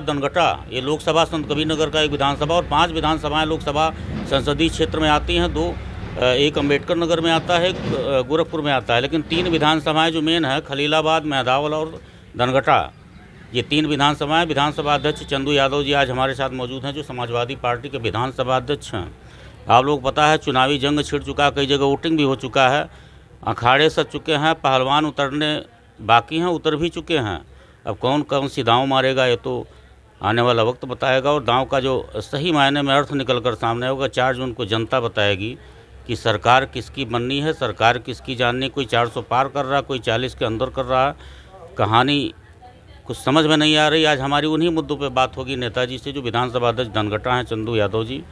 दनगटा, ये लोकसभा संत कबीरनगर का एक विधानसभा और 5 विधानसभाएं लोकसभा संसदीय क्षेत्र में आती हैं। 2 एक अम्बेडकर नगर में आता है, एक गोरखपुर में आता है, लेकिन 3 विधानसभाएं जो मेन है खलीलाबाद, मेहदावल और दनगटा, ये 3 विधानसभाएं। विधानसभा अध्यक्ष चंदू यादव जी आज हमारे साथ मौजूद हैं, जो समाजवादी पार्टी के विधानसभा अध्यक्ष हैं। आप लोग पता है चुनावी जंग छिड़ चुका है, कई जगह वोटिंग भी हो चुका है, अखाड़े सज चुके हैं, पहलवान उतरने बाकी हैं, उतर भी चुके हैं। अब कौन कौन सी दांव मारेगा ये तो आने वाला वक्त बताएगा, और दांव का जो सही मायने में अर्थ निकल कर सामने होगा 4 जून को जनता बताएगी कि सरकार किसकी बननी है, सरकार किसकी जाननी। कोई 400 पार कर रहा, कोई 40 के अंदर कर रहा है, कहानी कुछ समझ में नहीं आ रही। आज हमारी उन्हीं मुद्दों पे बात होगी नेताजी से, जो विधानसभा अध्यक्ष दनगटा हैं चंदू यादव जी।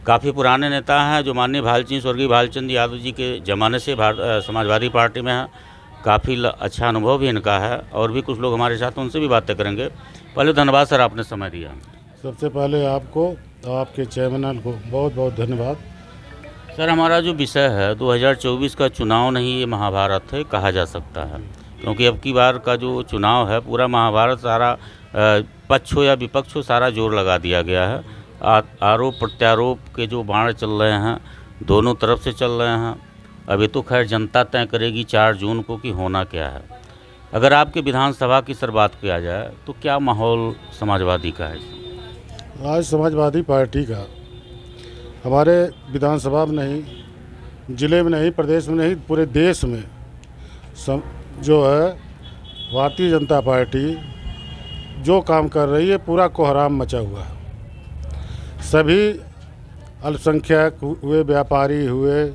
काफ़ी पुराने नेता हैं, जो माननीय भालचंद, स्वर्गीय भालचंद यादव जी के ज़माने से समाजवादी पार्टी में हैं। काफ़ी अच्छा अनुभव भी इनका है, और भी कुछ लोग हमारे साथ, उनसे भी बातें करेंगे। पहले धन्यवाद सर, आपने समय दिया। सबसे पहले आपको और आपके चैनल को बहुत बहुत धन्यवाद। सर, हमारा जो विषय है 2024 का चुनाव नहीं, ये महाभारत है कहा जा सकता है, क्योंकि अब की बार का जो चुनाव है पूरा महाभारत, सारा पक्ष हो या विपक्ष हो, सारा जोर लगा दिया गया है। आरोप प्रत्यारोप के जो बाण चल रहे हैं दोनों तरफ से चल रहे हैं। अभी तो खैर जनता तय करेगी 4 जून को कि होना क्या है। अगर आपके विधानसभा की सर बात किया जाए तो क्या माहौल समाजवादी का है? आज समाजवादी पार्टी का हमारे विधानसभा में नहीं, ज़िले में नहीं, प्रदेश में नहीं, पूरे देश में जो है भारतीय जनता पार्टी जो काम कर रही है पूरा कोहराम मचा हुआ है। सभी अल्पसंख्यक हुए, व्यापारी हुए,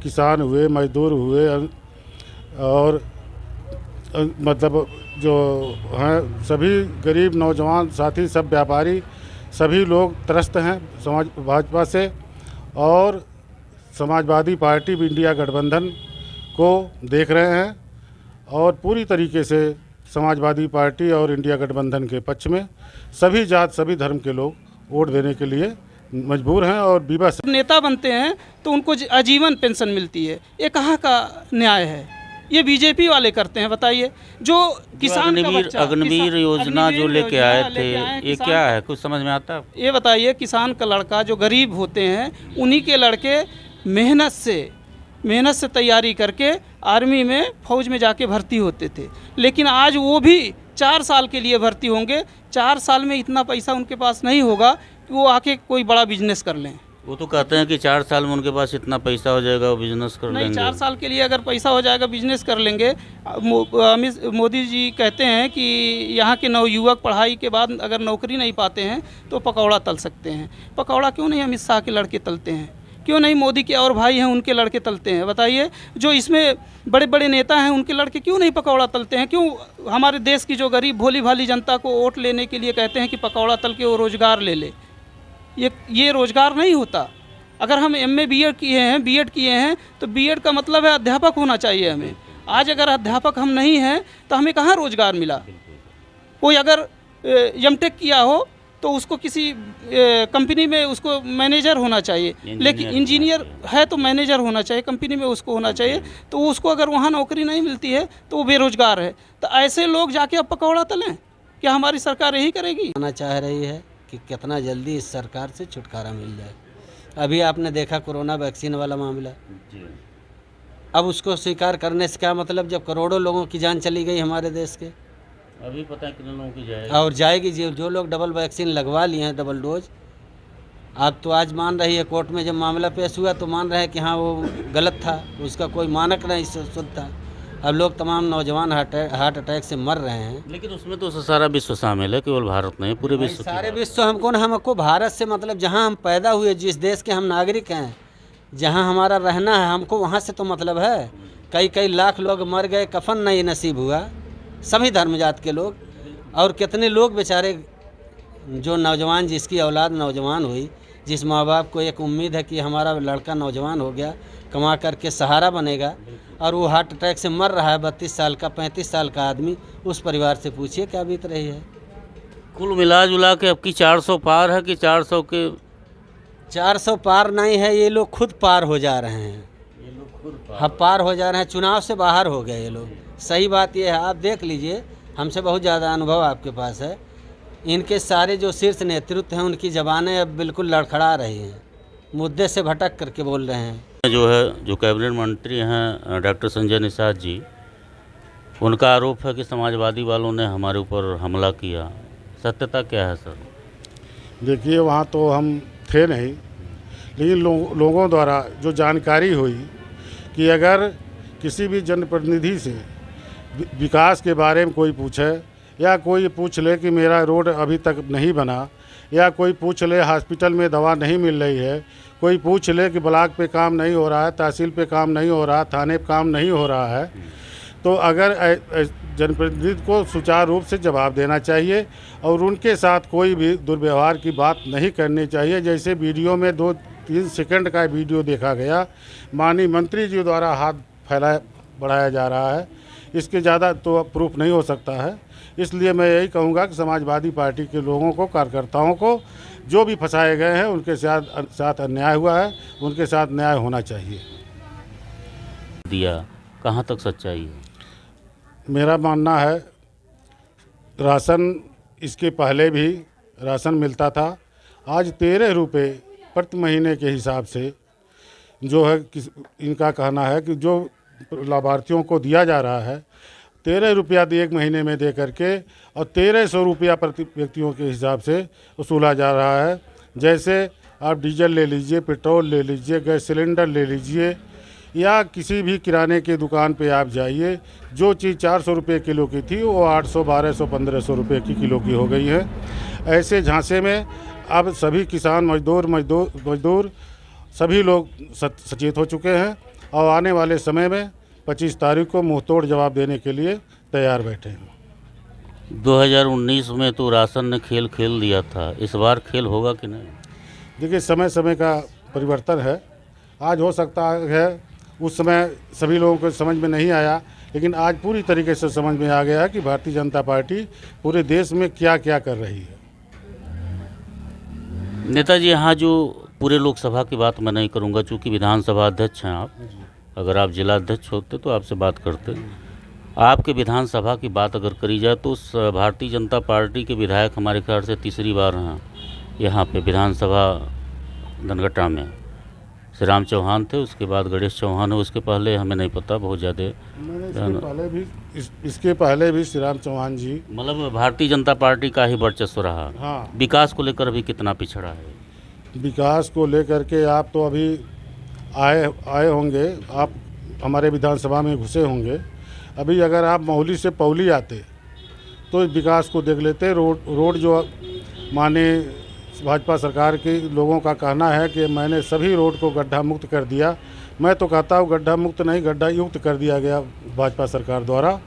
किसान हुए, मजदूर हुए, और मतलब जो हैं सभी गरीब नौजवान साथी, सब व्यापारी, सभी लोग त्रस्त हैं भाजपा से, और समाजवादी पार्टी भी इंडिया गठबंधन को देख रहे हैं, और पूरी तरीके से समाजवादी पार्टी और इंडिया गठबंधन के पक्ष में सभी जात, सभी धर्म के लोग वोट देने के लिए मजबूर हैं। और विवश नेता बनते हैं तो उनको आजीवन पेंशन मिलती है, ये कहाँ का न्याय है? ये बीजेपी वाले करते हैं, बताइए। जो किसान अग्निवीर योजना जो लेके आए थे, ये क्या है, कुछ समझ में आता है? ये बताइए, किसान का लड़का जो गरीब होते हैं उन्हीं के लड़के मेहनत से तैयारी करके आर्मी में, फौज में जाके भर्ती होते थे, लेकिन आज वो भी 4 साल के लिए भर्ती होंगे। 4 साल में इतना पैसा उनके पास नहीं होगा कि वो आके कोई बड़ा बिजनेस कर लें। वो तो कहते हैं कि 4 साल में उनके पास इतना पैसा हो जाएगा वो बिजनेस कर लेंगे। 4 साल के लिए अगर पैसा हो जाएगा बिजनेस कर लेंगे। मोदी जी कहते हैं कि यहाँ के नवयुवक पढ़ाई के बाद अगर नौकरी नहीं पाते हैं तो पकौड़ा तल सकते हैं। पकौड़ा क्यों नहीं अमित शाह के लड़के तलते हैं? क्यों नहीं मोदी के और भाई हैं उनके लड़के तलते हैं? बताइए। जो इसमें बड़े बड़े नेता हैं उनके लड़के क्यों नहीं पकौड़ा तलते हैं? क्यों हमारे देश की जो गरीब भोली भाली जनता को वोट लेने के लिए कहते हैं कि पकौड़ा तल के वो रोज़गार ले ले? ये रोज़गार नहीं होता। अगर हम MA BEd किए हैं, B.Ed किए हैं, तो B.Ed का मतलब है अध्यापक होना चाहिए हमें। आज अगर अध्यापक हम नहीं हैं तो हमें कहाँ रोज़गार मिला? कोई अगर M.Tech किया हो तो उसको किसी कंपनी में उसको मैनेजर होना चाहिए, लेकिन इंजीनियर है तो मैनेजर होना चाहिए, कंपनी में उसको होना चाहिए। तो उसको अगर वहाँ नौकरी नहीं मिलती है तो वो बेरोज़गार है। तो ऐसे लोग जाके अब पकौड़ा तलें? क्या हमारी सरकार यही करेगी? आना चाह रही है कि कितना जल्दी इस सरकार से छुटकारा मिल जाए। अभी आपने देखा कोरोना वैक्सीन वाला मामला, अब उसको स्वीकार करने से क्या मतलब, जब करोड़ों लोगों की जान चली गई हमारे देश के। अभी पता है कितने लोगों की जाएगी और जाएगी। जो लोग डबल वैक्सीन लगवा लिए हैं, डबल डोज, आप तो आज मान रही है, कोर्ट में जब मामला पेश हुआ तो मान रहे हैं कि हाँ वो गलत था, उसका कोई मानक नहीं शुद्ध था। अब लोग तमाम नौजवान हार्ट अटैक से मर रहे हैं। लेकिन उसमें तो सारा विश्व शामिल है, केवल भारत नहीं, पूरे विश्व। सारे विश्व हमको भारत से मतलब, जहाँ हम पैदा हुए, जिस देश के हम नागरिक हैं, जहाँ हमारा रहना है, हमको वहाँ से तो मतलब है। कई लाख लोग मर गए, कफन नहीं नसीब हुआ, सभी धर्म जात के लोग। और कितने लोग बेचारे, जो नौजवान, जिसकी औलाद नौजवान हुई, जिस माँ बाप को एक उम्मीद है कि हमारा लड़का नौजवान हो गया, कमा करके सहारा बनेगा, और वो हार्ट अटैक से मर रहा है। 32 साल का, 35 साल का आदमी, उस परिवार से पूछिए क्या बीत रही है। कुल मिला जुला के अब की 400 पार है कि 400 के 400 पार नहीं है, ये लोग खुद पार हो जा रहे हैं। ये लोग खुद पार हो जा रहे हैं, चुनाव से बाहर हो गए ये लोग। सही बात ये है, आप देख लीजिए, हमसे बहुत ज़्यादा अनुभव आपके पास है। इनके सारे जो शीर्ष नेतृत्व हैं उनकी ज़बानें अब बिल्कुल लड़खड़ा रही हैं, मुद्दे से भटक करके बोल रहे हैं। जो कैबिनेट मंत्री हैं डॉक्टर संजय निषाद जी, उनका आरोप है कि समाजवादी वालों ने हमारे ऊपर हमला किया। सत्यता क्या है सर? देखिए, वहाँ तो हम थे नहीं, लेकिन लोगों द्वारा जो जानकारी हुई कि अगर किसी भी जनप्रतिनिधि से विकास के बारे में कोई पूछे, या कोई पूछ ले कि मेरा रोड अभी तक नहीं बना, या कोई पूछ ले हॉस्पिटल में दवा नहीं मिल रही है, कोई पूछ ले कि ब्लॉक पे काम नहीं हो रहा है, तहसील पे काम नहीं हो रहा, थाने पे काम नहीं हो रहा है, तो अगर जनप्रतिनिधि को सुचारू रूप से जवाब देना चाहिए और उनके साथ कोई भी दुर्व्यवहार की बात नहीं करनी चाहिए। जैसे वीडियो में 2-3 सेकंड का वीडियो देखा गया, माननीय मंत्री जी द्वारा हाथ बढ़ाया जा रहा है, इसके ज़्यादा तो प्रूफ नहीं हो सकता है। इसलिए मैं यही कहूँगा कि समाजवादी पार्टी के लोगों को, कार्यकर्ताओं को जो भी फंसाए गए हैं उनके साथ अन्याय हुआ है, उनके साथ न्याय होना चाहिए। दिया कहाँ तक सच्चाई है? मेरा मानना है राशन, इसके पहले भी राशन मिलता था। आज 13 रुपये प्रति महीने के हिसाब से जो है इनका कहना है कि जो लाभार्थियों को दिया जा रहा है 13 रुपया एक महीने में दे करके और 1300 रुपया प्रति व्यक्तियों के हिसाब से वसूला जा रहा है। जैसे आप डीजल ले लीजिए, पेट्रोल ले लीजिए, गैस सिलेंडर ले लीजिए, या किसी भी किराने की दुकान पे आप जाइए, जो चीज़ 400 रुपये किलो की थी वो 800, 1200, 1500 रुपये की किलो की हो गई है। ऐसे झांसे में अब सभी किसान, मजदूर सभी लोग सचेत हो चुके हैं और आने वाले समय में 25 तारीख को मुंहतोड़ जवाब देने के लिए तैयार बैठे हैं। 2019 में तो राशन ने खेल खेल दिया था, इस बार खेल होगा कि नहीं? देखिए, समय समय का परिवर्तन है। आज हो सकता है उस समय सभी लोगों को समझ में नहीं आया, लेकिन आज पूरी तरीके से समझ में आ गया कि भारतीय जनता पार्टी पूरे देश में क्या क्या कर रही है। नेताजी, यहाँ जो पूरे लोकसभा की बात मैं नहीं करूँगा, चूँकि विधानसभा अध्यक्ष हैं आप। अगर आप जिला अध्यक्ष होते तो आपसे बात करते। आपके विधानसभा की बात अगर करी जाए तो भारतीय जनता पार्टी के विधायक हमारे ख्याल से तीसरी बार हैं यहाँ पे विधानसभा धनघटा में। श्री राम चौहान थे, उसके बाद गणेश चौहान है, उसके पहले हमें नहीं पता बहुत ज़्यादा। इसके पहले भी श्री राम चौहान जी, मतलब भारतीय जनता पार्टी का ही वर्चस्व रहा। हाँ, विकास को लेकर अभी कितना पिछड़ा है? विकास को लेकर के आप तो अभी आए होंगे, आप हमारे विधानसभा में घुसे होंगे। अभी अगर आप मोहाली से पौली आते तो इस विकास को देख लेते। रोड जो माननीय भाजपा सरकार के लोगों का कहना है कि मैंने सभी रोड को गड्ढा मुक्त कर दिया। मैं तो कहता हूँ गड्ढा मुक्त नहीं, गड्ढा युक्त कर दिया गया भाजपा सरकार द्वारा।